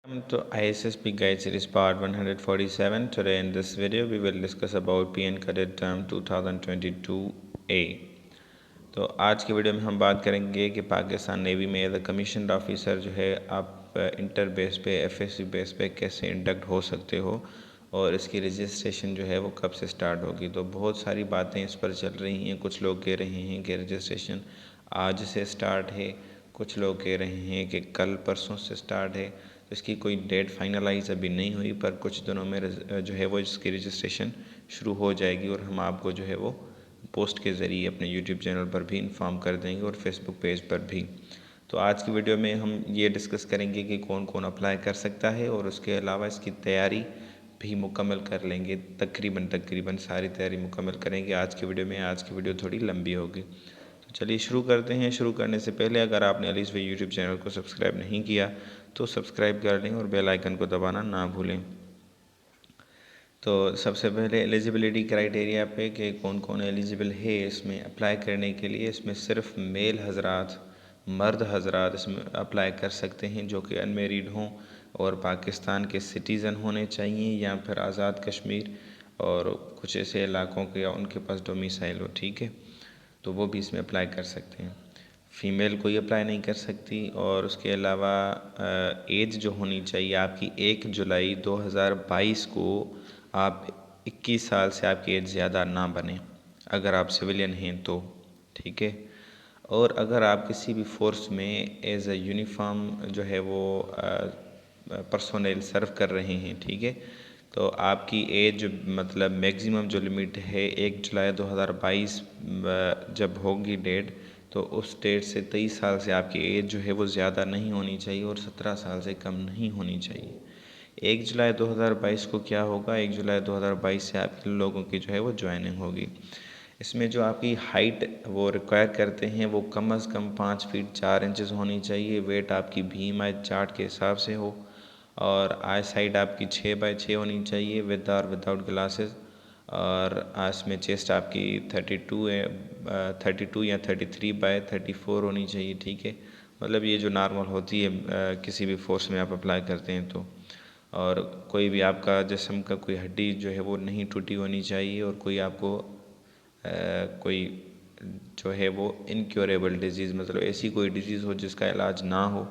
Welcome to ISSP Guide Series Part 147. Today in this video we will discuss about PN Cadet Term 2022A. तो आज की video में हम बात करेंगे कि पाकिस्तान नेवी में एज अ कमीशनड ऑफिसर जो है आप इंटर बेस पे एफएससी बेस पे कैसे इंडक्ट हो सकते हो और इसकी रजिस्ट्रेशन जो है वो कब से स्टार्ट होगी। तो बहुत सारी बातें इस पर चल रही हैं। कुछ लोग कह रहे हैं कि रजिस्ट्रेशन आज से स्टार्ट है, कुछ लोग कह रहे हैं कि कल परसों से स्टार्ट है। तो इसकी कोई डेट फाइनलाइज अभी नहीं हुई, पर कुछ दिनों में जो है वो इसकी रजिस्ट्रेशन शुरू हो जाएगी और हम आपको जो है वो पोस्ट के ज़रिए अपने यूट्यूब चैनल पर भी इन्फॉर्म कर देंगे और फेसबुक पेज पर भी। तो आज की वीडियो में हम ये डिस्कस करेंगे कि कौन कौन अप्लाई कर सकता है और उसके अलावा इसकी तैयारी भी मुकम्मल कर लेंगे। तकरीबन सारी तैयारी मुकम्मल करेंगे आज की वीडियो में। आज की वीडियो थोड़ी लंबी होगी, तो चलिए शुरू करते हैं। शुरू करने से पहले अगर आपने अली वे यूट्यूब चैनल को सब्सक्राइब नहीं किया तो सब्सक्राइब कर लें और बेल आइकन को दबाना ना भूलें। तो सबसे पहले एलिजिबिलिटी क्राइटेरिया पे कि कौन कौन एलिजिबल है इसमें अप्लाई करने के लिए। इसमें सिर्फ मेल हजरात, मर्द हजरात इसमें अप्लाई कर सकते हैं जो कि अनमेरिड हों और पाकिस्तान के सिटीज़न होने चाहिए या फिर आज़ाद कश्मीर और कुछ ऐसे इलाकों के या उनके पास डोमिसाइल हो, ठीक है, तो वो भी इसमें अप्लाई कर सकते हैं। फ़ीमेल कोई अप्लाई नहीं कर सकती। और उसके अलावा एज जो होनी चाहिए आपकी 1 जुलाई 2022 को आप 21 साल से आपकी एज ज़्यादा ना बने अगर आप सिविलियन हैं तो, ठीक है। और अगर आप किसी भी फोर्स में एज अ यूनिफॉर्म जो है वो पर्सोनेल सर्व कर रहे हैं, ठीक है, तो आपकी एज मतलब मैक्सिमम जो लिमिट है 1 जुलाई 2022 जब होगी डेट, तो उस डेट से 23 साल से आपकी एज जो है वो ज़्यादा नहीं होनी चाहिए और 17 साल से कम नहीं होनी चाहिए। 1 जुलाई 2022 को क्या होगा, 1 जुलाई 2022 से आपके लोगों की जो है वो ज्वाइनिंग होगी। इसमें जो आपकी हाइट वो रिक्वायर करते हैं वो कम अज़ कम 5 फीट 4 इंचज़ होनी चाहिए। वेट आपकी BMI चार्ट के हिसाब से हो और आई साइड आपकी 6x6 होनी चाहिए विद और विदाउट ग्लासेस। और इसमें चेस्ट आपकी 32 है, 32 या 33x34 होनी चाहिए, ठीक है। मतलब ये जो नॉर्मल होती है किसी भी फोर्स में आप अप्लाई करते हैं तो। और कोई भी आपका जिस्म का कोई हड्डी जो है वो नहीं टूटी होनी चाहिए और कोई आपको कोई जो है वो इनक्योरेबल डिज़ीज़, मतलब ऐसी कोई डिज़ीज़ हो जिसका इलाज ना हो,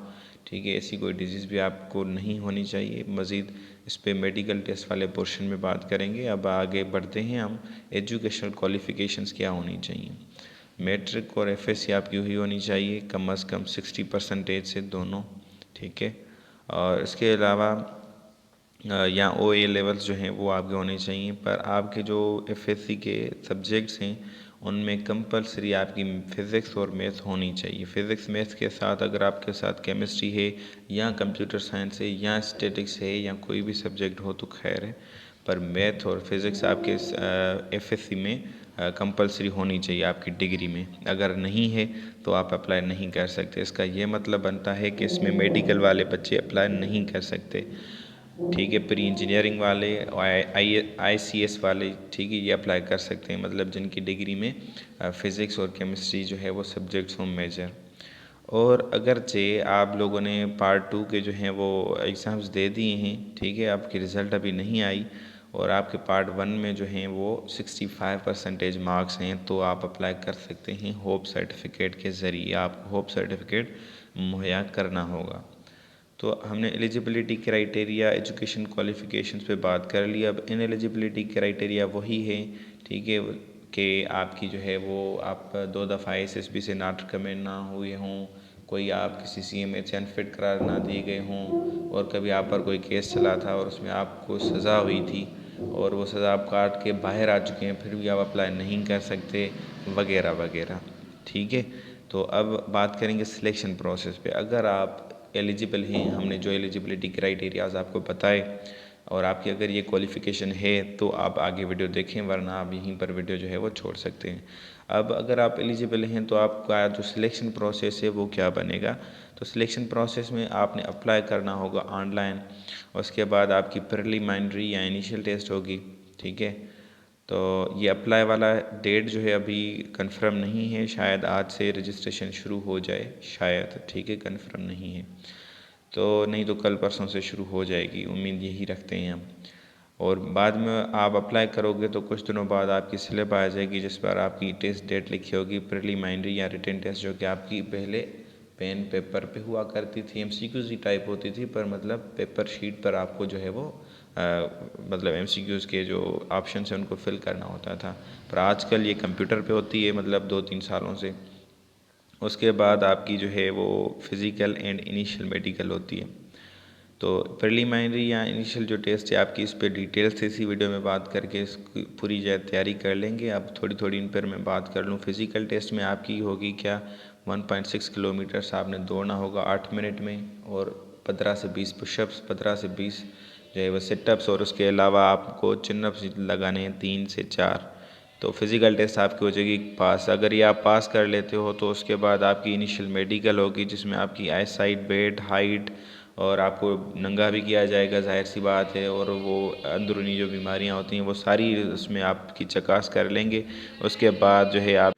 ठीक है, ऐसी कोई डिज़ीज़ भी आपको नहीं होनी चाहिए। मज़ीद इस पे मेडिकल टेस्ट वाले पोर्शन में बात करेंगे। अब आगे बढ़ते हैं हम। एजुकेशनल क्वालिफ़िकेशंस क्या होनी चाहिए। मैट्रिक और एफएससी आपकी हुई होनी चाहिए कम अज़ कम 60% से दोनों, ठीक है। और इसके अलावा या OA लेवल्स जो हैं वो आपके होने चाहिए। पर आपके जो एफएससी के सब्जेक्ट्स हैं उनमें कंपलसरी आपकी फ़िज़िक्स और मैथ होनी चाहिए। फ़िज़िक्स मैथ के साथ अगर आपके साथ केमिस्ट्री है या कंप्यूटर साइंस है या स्टैटिक्स है या कोई भी सब्जेक्ट हो तो खैर है, पर मैथ और फिज़िक्स आपके एफएससी में कंपलसरी होनी चाहिए आपकी डिग्री में। अगर नहीं है तो आप अप्लाई नहीं कर सकते। इसका ये मतलब बनता है कि इसमें मेडिकल वाले बच्चे अप्लाई नहीं कर सकते, ठीक है। प्री इंजीनियरिंग वाले, ICS वाले, ठीक है, ये अप्लाई कर सकते हैं, मतलब जिनकी डिग्री में फ़िज़िक्स और केमिस्ट्री जो है वो सब्जेक्ट्स हों मेजर। और अगरचे आप लोगों ने पार्ट 2 के जो हैं वो एग्ज़ाम्स दे दिए हैं, ठीक है, आपकी रिज़ल्ट अभी नहीं आई और आपके पार्ट 1 में जो हैं वो 65% मार्क्स हैं, तो आप अप्लाई कर सकते हैं होप सर्टिफिकेट के ज़रिए। आपको होप सर्टिफिकेट मुहैया करना होगा। तो हमने एलिजिबिलिटी क्राइटेरिया, एजुकेशन क्वालिफ़िकेशंस पे बात कर ली। अब इन एलिजिबिलिटी क्राइटेरिया वही है, ठीक है, कि आपकी जो है वो आप 2 दफ़ा SSB से नॉट रिकमेंड ना हुए हों, कोई आप किसी CMA से अनफिट करार ना दिए गए हों और कभी आप पर कोई केस चला था और उसमें आपको सज़ा हुई थी और वो सज़ा आप काट के बाहर आ चुके हैं फिर भी आप अप्लाई नहीं कर सकते, वगैरह वगैरह, ठीक है। तो अब बात करेंगे सिलेक्शन प्रोसेस पे। अगर आप एलिजिबल हैं, हमने जो एलिजिबिलिटी क्राइटेरियाज आपको बताए और आपकी अगर ये क्वालिफ़िकेशन है तो आप आगे वीडियो देखें, वरना आप यहीं पर वीडियो जो है वो छोड़ सकते हैं। अब अगर आप एलिजिबल हैं तो आपका जो सिलेक्शन प्रोसेस है वो क्या बनेगा। तो सिलेक्शन प्रोसेस में आपने अप्लाई करना होगा ऑनलाइन, उसके बाद आपकी प्रिलिमिनरी या इनिशियल टेस्ट होगी, ठीक है। तो ये अप्लाई वाला डेट जो है अभी कंफर्म नहीं है, शायद आज से रजिस्ट्रेशन शुरू हो जाए, शायद, ठीक है, कंफर्म नहीं है। तो नहीं तो कल परसों से शुरू हो जाएगी, उम्मीद यही रखते हैं हम। और बाद में आप अप्लाई करोगे तो कुछ दिनों बाद आपकी स्लिप आ जाएगी जिस पर आपकी टेस्ट डेट लिखी होगी, प्रीलिमिनरी या रिटन टेस्ट, जो कि आपकी पहले पेन पेपर पे हुआ करती थी। MCQs ही टाइप होती थी, पर मतलब पेपर शीट पर आपको जो है वो मतलब MCQs के जो ऑप्शन है उनको फिल करना होता था। पर आजकल ये कंप्यूटर पे होती है, मतलब 2-3 सालों से। उसके बाद आपकी जो है वो फ़िज़िकल एंड इनिशियल मेडिकल होती है। तो प्रीलिमिनरी या इनिशियल जो टेस्ट है आपकी, इस पर डिटेल से इसी वीडियो में बात करके इसकी पूरी जो तैयारी कर लेंगे। अब थोड़ी थोड़ी इन पर मैं बात कर लूँ। फिज़िकल टेस्ट में आपकी होगी क्या, 1.6 किलोमीटर आपने दौड़ना होगा 8 मिनट में, और 15 से 20 पुशअप्स, 15 से 20 जो है वो सिटअप्स, और उसके अलावा आपको चिनअप्स लगाने हैं 3 से 4। तो फिज़िकल टेस्ट आपकी हो जाएगी पास। अगर ये आप पास कर लेते हो तो उसके बाद आपकी इनिशियल मेडिकल होगी, जिसमें आपकी आई साइट, वेट, हाइट, और आपको नंगा भी किया जाएगा, जाहिर सी बात है, और वो अंदरूनी जो बीमारियां होती हैं वो सारी उसमें आपकी चकास कर लेंगे। उसके बाद जो है आप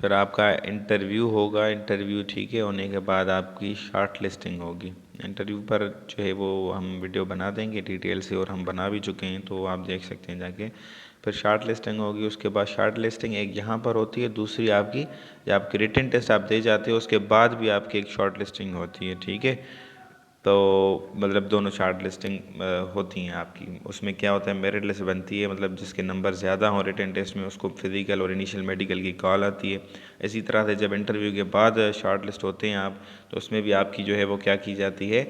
फिर आपका इंटरव्यू होगा। इंटरव्यू ठीक है होने के बाद आपकी शॉर्ट लिस्टिंग होगी। इंटरव्यू पर जो है वो हम वीडियो बना देंगे डिटेल से, और हम बना भी चुके हैं, तो आप देख सकते हैं जाके। फिर शॉर्ट लिस्टिंग होगी। उसके बाद शॉर्ट लिस्टिंग एक यहाँ पर होती है, दूसरी आपकी जब आपकी रिटन टेस्ट आप दे जाते हो उसके बाद भी आपकी एक शॉर्ट लिस्टिंग होती है, ठीक है। तो मतलब दोनों शॉर्ट लिस्टिंग होती हैं आपकी। उसमें क्या होता है, मेरिट लिस्ट बनती है, मतलब जिसके नंबर ज़्यादा हों रिटन टेस्ट में उसको फिज़िकल और इनिशियल मेडिकल की कॉल आती है। इसी तरह से जब इंटरव्यू के बाद शॉर्ट लिस्ट होते हैं आप, तो उसमें भी आपकी जो है वो क्या की जाती है,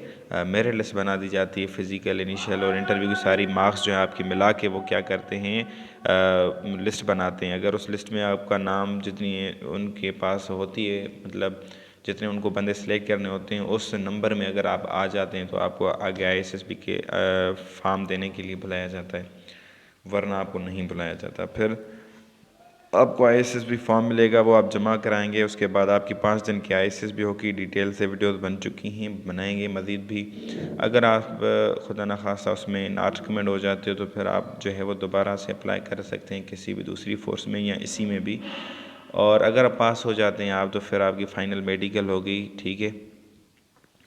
मेरिट लिस्ट बना दी जाती है। फिज़िकल, इनिशियल और इंटरव्यू की सारी मार्क्स जो है आपकी मिला के वो क्या करते हैं, लिस्ट बनाते हैं। अगर उस लिस्ट में आपका नाम जितनी उनके पास होती है, मतलब जितने उनको बंदे सेलेक्ट करने होते हैं, उस नंबर में अगर आप आ जाते हैं तो आपको आगे ISSB के फॉर्म देने के लिए बुलाया जाता है, वरना आपको नहीं बुलाया जाता। फिर आपको ISSB फॉर्म मिलेगा, वो आप जमा कराएंगे। उसके बाद आपकी 5 दिन की ISSB होगी। डिटेल से वीडियोस बन चुकी हैं, बनाएंगे मज़ीद भी। अगर आप खुदा न खास्ता उसमें नॉट रिकमेंड हो जाते हो तो फिर आप जो है वो दोबारा से अप्लाई कर सकते हैं किसी भी दूसरी फोर्स में या इसी में भी। और अगर आप पास हो जाते हैं आप, तो फिर आपकी फ़ाइनल मेडिकल होगी, ठीक है।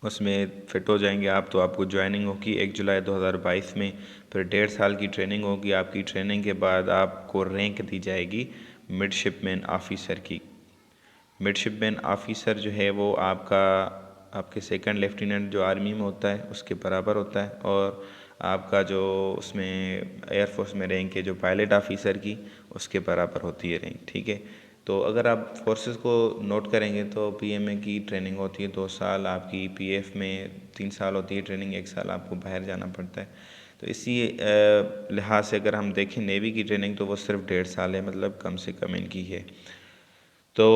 उसमें फ़िट हो जाएंगे आप, तो आपको ज्वाइनिंग होगी 1 जुलाई 2022 में। फिर 1.5 साल की ट्रेनिंग होगी। आपकी ट्रेनिंग के बाद आपको रैंक दी जाएगी मिडशिपमैन ऑफिसर की। मिडशिपमैन ऑफिसर जो है वो आपके सेकंड लेफ्टिनेंट जो आर्मी में होता है उसके बराबर होता है। और आपका जो उसमें एयरफोर्स में रैंक है जो पायलट ऑफिसर की, उसके बराबर होती है रैंक, ठीक है। तो अगर आप फोर्सेस को नोट करेंगे तो PMA की ट्रेनिंग होती है 2 साल, आपकी PF में 3 साल होती है ट्रेनिंग, 1 साल आपको बाहर जाना पड़ता है। तो इसी लिहाज से अगर हम देखें नेवी की ट्रेनिंग, तो वो सिर्फ 1.5 साल है, मतलब कम से कम इनकी है। तो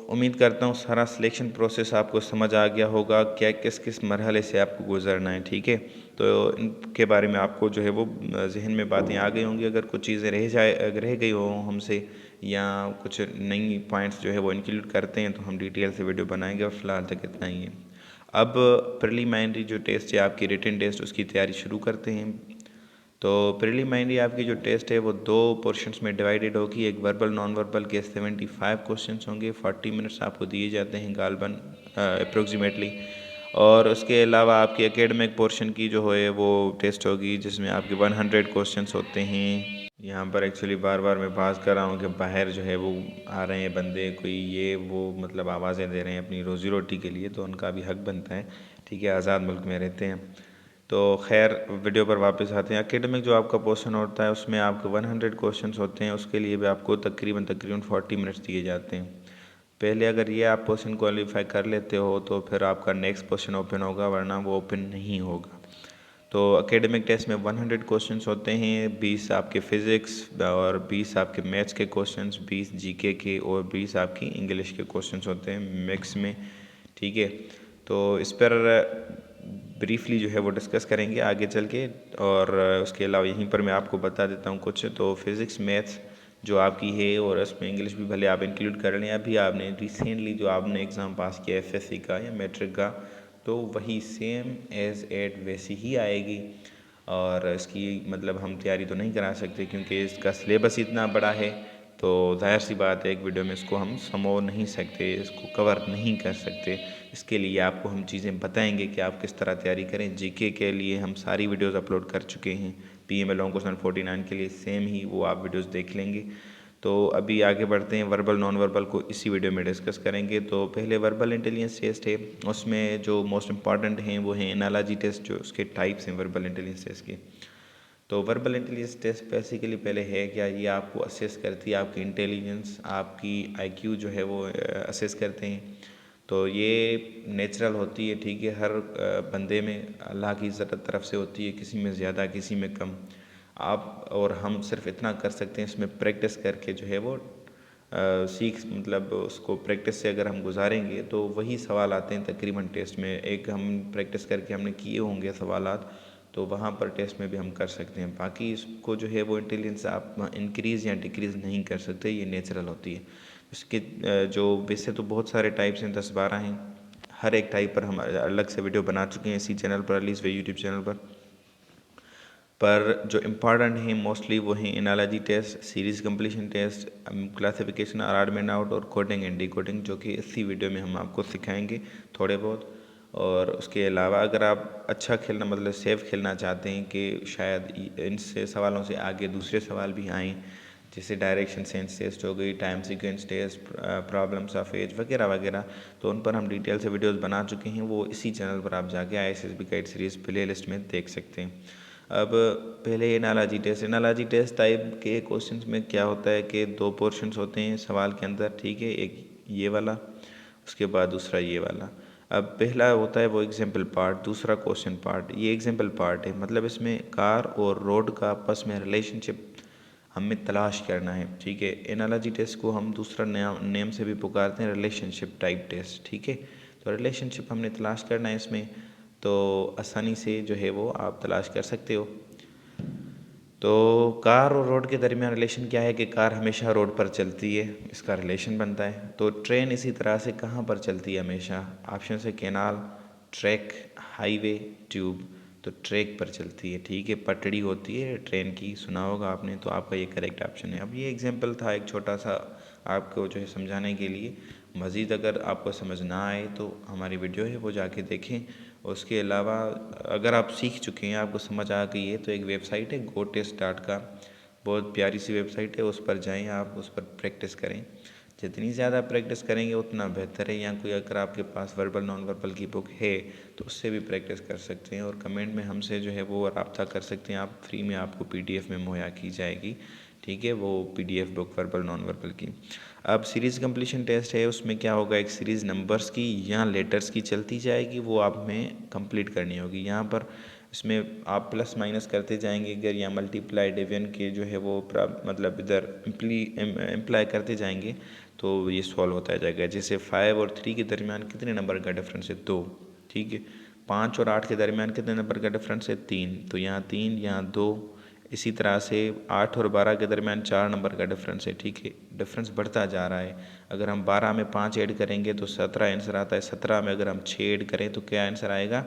उम्मीद करता हूँ सारा सिलेक्शन प्रोसेस आपको समझ आ गया होगा, क्या किस किस मरहले से आपको गुजरना है, ठीक है। तो इनके बारे में आपको जो है वो जहन में बातें आ गई होंगी। अगर कुछ चीज़ें रह गई हो हमसे, या कुछ नई पॉइंट्स जो है वो इंक्लूड करते हैं, तो हम डिटेल से वीडियो बनाएंगे। और फ़िलहाल तक इतना ही है। अब प्रीलिमिनरी जो टेस्ट है आपकी रिटन टेस्ट, उसकी तैयारी शुरू करते हैं। तो प्रीलिमिनरी आपकी जो टेस्ट है वो 2 पोर्शंस में डिवाइडेड होगी। एक वर्बल, नॉन वर्बल के 75 क्वेश्चंस होंगे। 40 मिनट्स आपको दिए जाते हैं गालबन अप्रोक्सीमेटली। और उसके अलावा आपकी एकेडमिक पोर्शन की जो है वो टेस्ट होगी, जिसमें आपके 100 क्वेश्चंस होते हैं। यहाँ पर एक्चुअली बार बार मैं बात कर रहा हूँ कि बाहर जो है वो आ रहे हैं बंदे, कोई ये वो, मतलब आवाज़ें दे रहे हैं अपनी रोज़ी रोटी के लिए, तो उनका भी हक बनता है, ठीक है। आज़ाद मुल्क में रहते हैं। तो खैर वीडियो पर वापस आते हैं। एकेडमिक जो आपका पोर्शन होता है उसमें आपके 100 क्वेश्चंस होते हैं। उसके लिए भी आपको तकरीबन 40 मिनट्स दिए जाते हैं। पहले अगर ये आप पोर्शन क्वालिफाई कर लेते हो तो फिर आपका नेक्स्ट पोर्शन ओपन होगा, वरना वो ओपन नहीं होगा। तो एकेडमिक टेस्ट में 100 क्वेश्चंस होते हैं। 20 आपके फ़िज़िक्स और 20 आपके मैथ्स के क्वेश्चंस, 20 GK के, और 20 आपकी इंग्लिश के क्वेश्चंस होते हैं मिक्स में, ठीक है। तो इस पर ब्रीफली जो है वो डिस्कस करेंगे आगे चल के। और उसके अलावा यहीं पर मैं आपको बता देता हूँ कुछ। तो फिज़िक्स, मैथ्स जो आपकी है, और उसमें इंग्लिश भी भले आप इंक्लूड कर लें। अभी आपने रिसेंटली जो आपने एग्ज़ाम पास किया FSC का या मैट्रिक का, तो वही सेम एज़ एट वैसी ही आएगी। और इसकी मतलब हम तैयारी तो नहीं करा सकते क्योंकि इसका सिलेबस इतना बड़ा है। तो ज़ाहिर सी बात है एक वीडियो में इसको हम समो नहीं सकते, इसको कवर नहीं कर सकते। इसके लिए आपको हम चीज़ें बताएंगे कि आप किस तरह तैयारी करें। जीके के लिए हम सारी वीडियोस अपलोड कर चुके हैं, PML लॉन्ग क्वेश्चन 49 के लिए सेम ही वो आप वीडियोस देख लेंगे। तो अभी आगे बढ़ते हैं, वर्बल नॉन वर्बल को इसी वीडियो में डिस्कस करेंगे। तो पहले वर्बल इंटेलिजेंस टेस्ट है, उसमें जो मोस्ट इंपॉर्टेंट हैं वो हैं एनालॉजी टेस्ट, जो उसके टाइप्स हैं वर्बल इंटेलिजेंस टेस्ट के। तो वर्बल इंटेलिजेंस टेस्ट बेसिकली पहले है क्या, ये आपको असेस करती है आपकी इंटेलिजेंस, आपकी IQ जो है वो असेस करते हैं। तो ये नेचुरल होती है, ठीक है, हर बंदे में अल्लाह की तरफ से होती है, किसी में ज़्यादा किसी में कम। आप और हम सिर्फ इतना कर सकते हैं, इसमें प्रैक्टिस करके जो है वो सीख, मतलब उसको प्रैक्टिस से अगर हम गुजारेंगे तो वही सवाल आते हैं तकरीबन टेस्ट में। एक हम प्रैक्टिस करके हमने किए होंगे सवालात, तो वहाँ पर टेस्ट में भी हम कर सकते हैं। बाकी इसको जो है वो इंटेलिजेंस आप इंक्रीज़ या डिक्रीज़ नहीं कर सकते, ये नेचुरल होती है। इसके जो वैसे तो बहुत सारे टाइप्स हैं, 10-12 हैं। हर एक टाइप पर हम अलग से वीडियो बना चुके हैं इसी चैनल पर, एटलीस्ट यूट्यूब चैनल पर जो इम्पॉर्टेंट हैं मोस्टली वो हैं analogy test, series completion test, classification और ऑड आउट, और कोडिंग एंड डिकोडिंग, जो कि इसी वीडियो में हम आपको सिखाएंगे थोड़े बहुत। और उसके अलावा अगर आप अच्छा खेलना, मतलब सेफ खेलना चाहते हैं कि शायद इनसे सवालों से आगे दूसरे सवाल भी आएँ, जैसे डायरेक्शन सेंस टेस्ट हो गई, time sequence test, problems of age वगैरह वगैरह, तो उन पर हम डिटेल से वीडियोस बना चुके हैं। वो इसी चैनल पर आप जाके ISSB guide series play list में देख सकते हैं। अब पहले एनालॉजी टेस्ट टाइप के क्वेश्चंस में क्या होता है कि 2 पोर्शंस होते हैं सवाल के अंदर, ठीक है, एक ये वाला, उसके बाद दूसरा ये वाला। अब पहला होता है वो एग्जाम्पल पार्ट, दूसरा क्वेश्चन पार्ट। ये एग्जाम्पल पार्ट है, मतलब इसमें कार और रोड का आपस में रिलेशनशिप हमें तलाश करना है, ठीक है। एनालॉजी टेस्ट को हम दूसरा नेम से भी पुकारते हैं, रिलेशनशिप टाइप टेस्ट, ठीक है। तो रिलेशनशिप हमने तलाश करना है इसमें, तो आसानी से जो है वो आप तलाश कर सकते हो। तो कार और रोड के दरमियान रिलेशन क्या है कि कार हमेशा रोड पर चलती है, इसका रिलेशन बनता है। तो ट्रेन इसी तरह से कहाँ पर चलती है हमेशा, ऑप्शन है कैनाल, ट्रैक, हाईवे, ट्यूब। तो ट्रैक पर चलती है, ठीक है, पटड़ी होती है ट्रेन की, सुना होगा आपने, तो आपका ये करेक्ट ऑप्शन है। अब ये एग्जांपल था एक छोटा सा आपको जो है समझाने के लिए। मज़ीद अगर आपको समझ ना आए तो हमारी वीडियो है वो जाके देखें। उसके अलावा अगर आप सीख चुके हैं, आपको समझ आ गई है, तो एक वेबसाइट है GoTest.com, बहुत प्यारी सी वेबसाइट है, उस पर जाएं, आप उस पर प्रैक्टिस करें। जितनी ज़्यादा प्रैक्टिस करेंगे उतना बेहतर है। या कोई अगर आपके पास वर्बल नॉन वर्बल की बुक है तो उससे भी प्रैक्टिस कर सकते हैं, और कमेंट में हमसे जो है वो रब्ता कर सकते हैं। आप फ्री में आपको PDF में मुहैया की जाएगी, ठीक है, वो PDF book verbal non verbal की। अब सीरीज़ कंप्लीशन टेस्ट है, उसमें क्या होगा, एक सीरीज़ नंबर्स की या लेटर्स की चलती जाएगी, वो आप में कंप्लीट करनी होगी। यहाँ पर इसमें आप प्लस माइनस करते जाएंगे अगर, या मल्टीप्लाई डिवीजन के जो है वो मतलब इधर इम्प्लाई करते जाएंगे तो ये सॉल्व होता जाएगा। जैसे 5 और 3 के दरमियान कितने नंबर का डिफरेंस है, 2, ठीक है। 5 और 8 के दरमियान कितने नंबर का डिफरेंस है, 3, तो यहाँ 3 यहाँ 2। इसी तरह से 8 और 12 के दरमियान 4 नंबर का डिफरेंस है, ठीक है, डिफरेंस बढ़ता जा रहा है। अगर हम 12 में 5 ऐड करेंगे तो 17 आंसर आता है, 17 में अगर हम 6 ऐड करें तो क्या आंसर आएगा,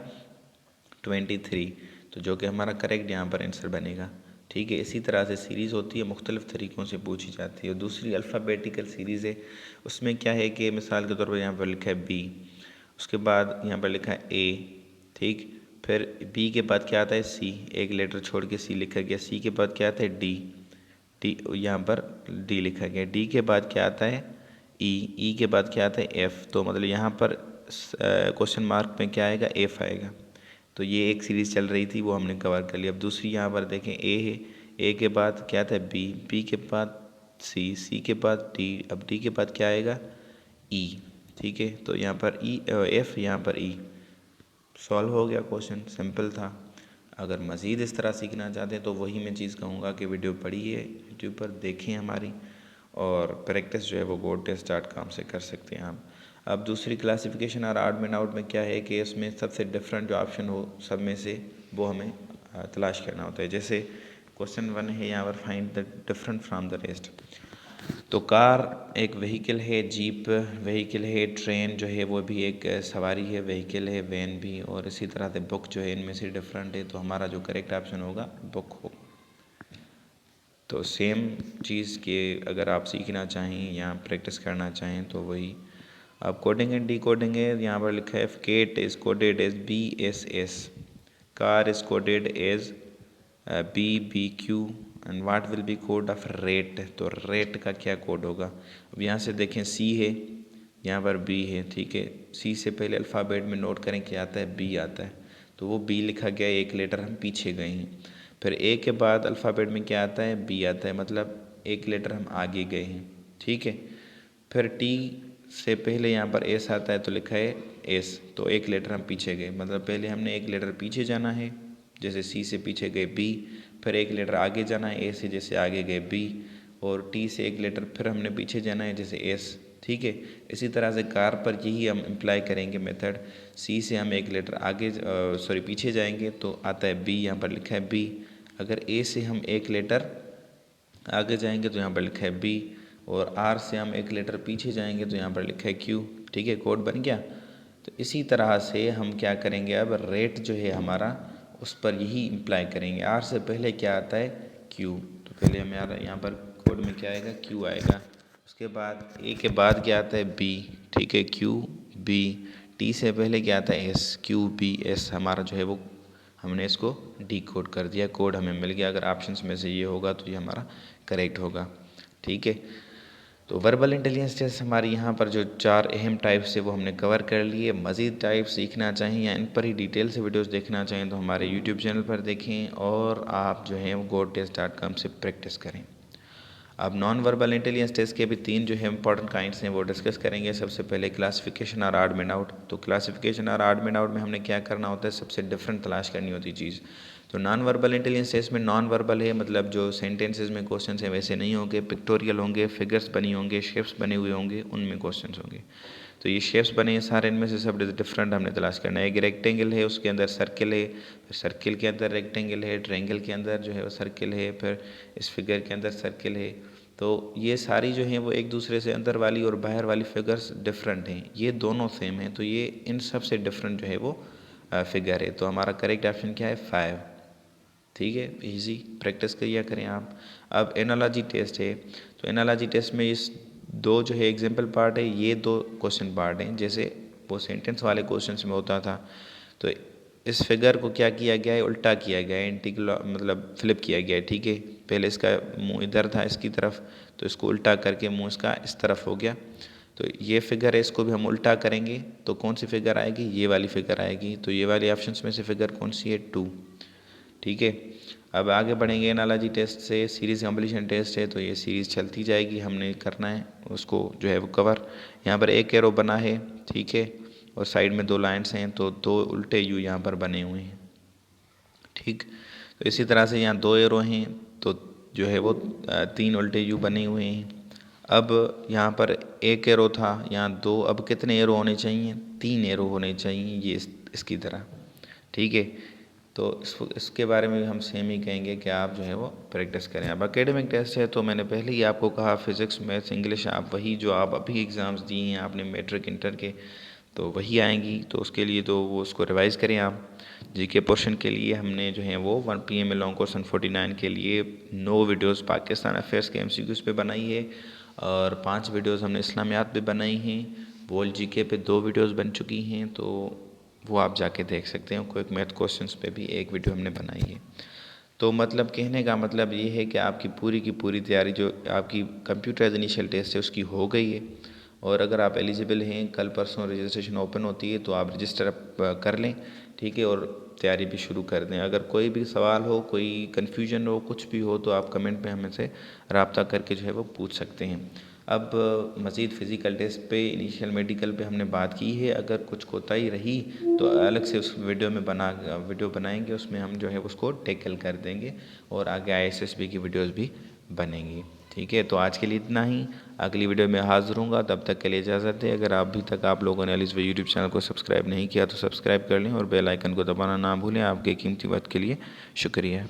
23, तो जो कि हमारा करेक्ट यहाँ पर आंसर बनेगा, ठीक है। इसी तरह से सीरीज़ होती है, मुख्तलिफ़ तरीक़ों से पूछी जाती है। और दूसरी अल्फ़ाबेटिकल सीरीज़ है, उसमें क्या है कि मिसाल के तौर पर यहाँ पर लिखा है B, उसके बाद यहाँ पर लिखा है A, ठीक, फिर B के बाद क्या आता है C, एक लेटर छोड़ के C लिखा गया, C के बाद क्या आता है D, यहाँ पर D लिखा गया, D के बाद क्या आता है E के बाद क्या आता है F, तो मतलब यहाँ पर क्वेश्चन मार्क में क्या आएगा, F आएगा। तो ये एक सीरीज़ चल रही थी, वो हमने कवर कर लिया। अब दूसरी यहाँ पर देखें A है, A के बाद क्या था B के बाद C के बाद D, अब D के बाद क्या आएगा E, ठीक है। तो यहाँ पर F, यहाँ पर E, सॉल्व हो गया क्वेश्चन, सिंपल था। अगर मज़ीद इस तरह सीखना चाहते हैं तो वही मैं चीज़ कहूँगा कि वीडियो पढ़िए, यूट्यूब पर देखें हमारी, और प्रैक्टिस जो है वो GoTest.com से कर सकते हैं आप। अब दूसरी क्लासिफिकेशन और ऑड आउट में क्या है कि इसमें सबसे डिफरेंट जो ऑप्शन हो सब में से वो हमें तलाश करना होता है। जैसे क्वेश्चन 1 है यहाँ पर, find the different from the rest. तो कार एक व्हीकल है, जीप व्हीकल है, ट्रेन जो है वो भी एक सवारी है, व्हीकल है, वैन भी, और इसी तरह से बुक जो है इनमें से डिफरेंट है। तो हमारा जो करेक्ट ऑप्शन होगा बुक हो। तो सेम चीज़ के अगर आप सीखना चाहें या प्रैक्टिस करना चाहें तो वही अब कोडिंग एंड डी कोडिंग है। यहाँ पर लिखा है cat is coded as BSS, car is coded as BBQ and what will be code of rat. तो रेट का क्या कोड होगा? अब यहाँ से देखें C है, यहाँ पर B है, ठीक है। C से पहले अल्फ़ाबेट में नोट करें क्या आता है, B आता है, तो वो B लिखा गया, एक लेटर हम पीछे गए हैं। फिर A के बाद अल्फ़ाबेट में क्या आता है, B आता है, मतलब एक लेटर हम आगे गए हैं, ठीक है। फिर T से पहले यहाँ पर S आता है तो लिखा है S, तो एक लेटर हम पीछे गए, मतलब पहले हमने एक लेटर पीछे जाना है, जैसे C से पीछे गए B, फिर एक लेटर आगे जाना है, A से जैसे आगे गए B, और T से एक लेटर फिर हमने पीछे जाना है जैसे S, ठीक है। इसी तरह से कार पर यही हम अप्लाई करेंगे मेथड। C से हम एक लेटर आगे पीछे जाएंगे तो आता है B, यहाँ पर लिखा है B। अगर A से हम एक लेटर आगे जाएंगे तो यहाँ पर लिखा है B, और R से हम एक लेटर पीछे जाएंगे तो यहाँ पर लिखा है Q, ठीक है। कोड बन गया। तो इसी तरह से हम क्या करेंगे, अब रेट जो है हमारा उस पर यही अप्लाई करेंगे। R से पहले क्या आता है, Q, तो पहले हमारा यहाँ पर कोड में क्या आएगा, Q आएगा। उसके बाद A के बाद क्या आता है, B, ठीक है, Q B। T से पहले क्या आता है, S, Q B S। हमारा जो है वो हमने इसको डी कोड कर दिया, कोड हमें मिल गया। अगर ऑप्शंस में से ये होगा तो ये हमारा करेक्ट होगा, ठीक है। तो वर्बल इंटेलिजेंस टेस्ट हमारी यहाँ पर जो 4 अहम टाइप्स है वो हमने कवर कर लिए। मज़ीद टाइप सीखना चाहें या इन पर ही डिटेल से वीडियोस देखना चाहें तो हमारे यूट्यूब चैनल पर देखें, और आप जो है वो GoTest.com से प्रैक्टिस करें। अब नॉन वर्बल इंटेलिजेंस टेस्ट के भी 3 जो है इंपॉर्टेंट काइंड्स हैं वो डिस्कस करेंगे। सबसे पहले क्लासिफिकेशन और ऑड मैन आउट। तो क्लासिफिकेशन और ऑड मैन आउट में हमने क्या करना होता है, सबसे डिफरेंट तलाश करनी होती चीज़। तो नॉन वर्बल इंटेलिजेंस टेस्ट में नॉन वर्बल है, मतलब जो सेंटेंसेस में क्वेश्चन हैं वैसे नहीं होंगे, पिक्टोरियल होंगे, फिगर्स बनी होंगे, शेप्स बने हुए होंगे, उनमें क्वेश्चन होंगे। तो ये शेप्स बने हैं सारे, इनमें से सब डिफरेंट हमने तलाश करना है। एक रेक्टेंगल है, उसके अंदर सर्किल है, फिर सर्किल के अंदर रेक्टेंगल है, ट्रायंगल के अंदर जो है वो सर्किल है, फिर इस फिगर के अंदर सर्किल है। तो ये सारी जो हैं वो एक दूसरे से अंदर वाली और बाहर वाली फिगर्स डिफरेंट हैं, ये दोनों सेम हैं, तो ये इन सब से डिफरेंट जो है वो फिगर है। तो हमारा करेक्ट ऑप्शन क्या है, 5, ठीक है। इजी प्रैक्टिस किया करें आप। अब एनालॉजी टेस्ट है, तो एनालॉजी टेस्ट में इस 2 जो है एग्जाम्पल पार्ट है, ये 2 क्वेश्चन पार्ट हैं, जैसे वो सेंटेंस वाले क्वेश्चन में होता था। तो इस फिगर को क्या किया गया है, उल्टा किया गया है, इंटीग्रल मतलब फ्लिप किया गया है, ठीक है। पहले इसका मुंह इधर था इसकी तरफ, तो इसको उल्टा करके मुंह इसका इस तरफ हो गया। तो ये फिगर है, इसको भी हम उल्टा करेंगे तो कौन सी फिगर आएगी, ये वाली फिगर आएगी। तो ये वाली ऑप्शंस में से फिगर कौन सी है, 2, ठीक है। अब आगे बढ़ेंगे एनालॉजी टेस्ट से। सीरीज़ कंप्लीशन टेस्ट है, तो ये सीरीज़ चलती जाएगी, हमने करना है उसको जो है वो कवर। यहाँ पर एक एरो बना है, ठीक है, और साइड में 2 लाइन्स हैं, तो 2 उल्टे यू यहाँ पर बने हुए हैं, ठीक। तो इसी तरह से यहाँ 2 एरो हैं, तो जो है वो 3 उल्टे यू बने हुए हैं। अब यहाँ पर एक एरो था, यहाँ 2, अब कितने एरो होने चाहिए, 3 एरो होने चाहिए, ये इसकी तरह, ठीक है। तो इसके बारे में भी हम सेम ही कहेंगे कि आप जो है वो प्रैक्टिस करें। अब एकेडमिक टेस्ट है, तो मैंने पहले ही आपको कहा फिज़िक्स मैथ्स इंग्लिश आप वही जो आप अभी एग्ज़ाम्स दिए हैं आपने मैट्रिक इंटर के, तो वही आएंगी। तो उसके लिए तो वो उसको रिवाइज़ करें आप। जीके पोर्शन के लिए हमने जो है वो 1 PM लॉन्ग कोर्स 149 के लिए 9 वीडियोस पाकिस्तान अफेयर्स के MCQs पे बनाई है, और 5 वीडियोस हमने इस्लामियात पे बनाई हैं। वोल जीके पे 2 वीडियोस बन चुकी हैं, तो वो आप जाके देख सकते हैं। क्विक मैथ क्वेश्चंस पे भी एक वीडियो हमने बनाई है। तो मतलब कहने का मतलब ये है कि आपकी पूरी की पूरी तैयारी जो आपकी कंप्यूटर इनिशियल टेस्ट है उसकी हो गई है, और अगर आप एलिजिबल हैं, कल परसों रजिस्ट्रेशन ओपन होती है, तो आप रजिस्टर कर लें, ठीक है, और तैयारी भी शुरू कर दें। अगर कोई भी सवाल हो, कोई कन्फ्यूजन हो, कुछ भी हो, तो आप कमेंट पे हमसे रब्ता करके जो है वो पूछ सकते हैं। अब मज़ीद फ़िज़िकल टेस्ट पे, इनिशियल मेडिकल पे हमने बात की है। अगर कुछ कोताही रही तो अलग से उस वीडियो बनाएंगे, उसमें हम जो है उसको टैकल कर देंगे, और आगे ISSB की वीडियोस भी बनेंगी, ठीक है। तो आज के लिए इतना ही, अगली वीडियो में हाज़िर हूँगा, तब तक के लिए इजाज़त है। अगर अभी तक आप लोगों ने अलीज़ यूट्यूब चैनल को सब्सक्राइब नहीं किया तो सब्सक्राइब कर लें, और बेल आइकन को दबाना ना भूलें। आपके कीमती वक्त के लिए शुक्रिया।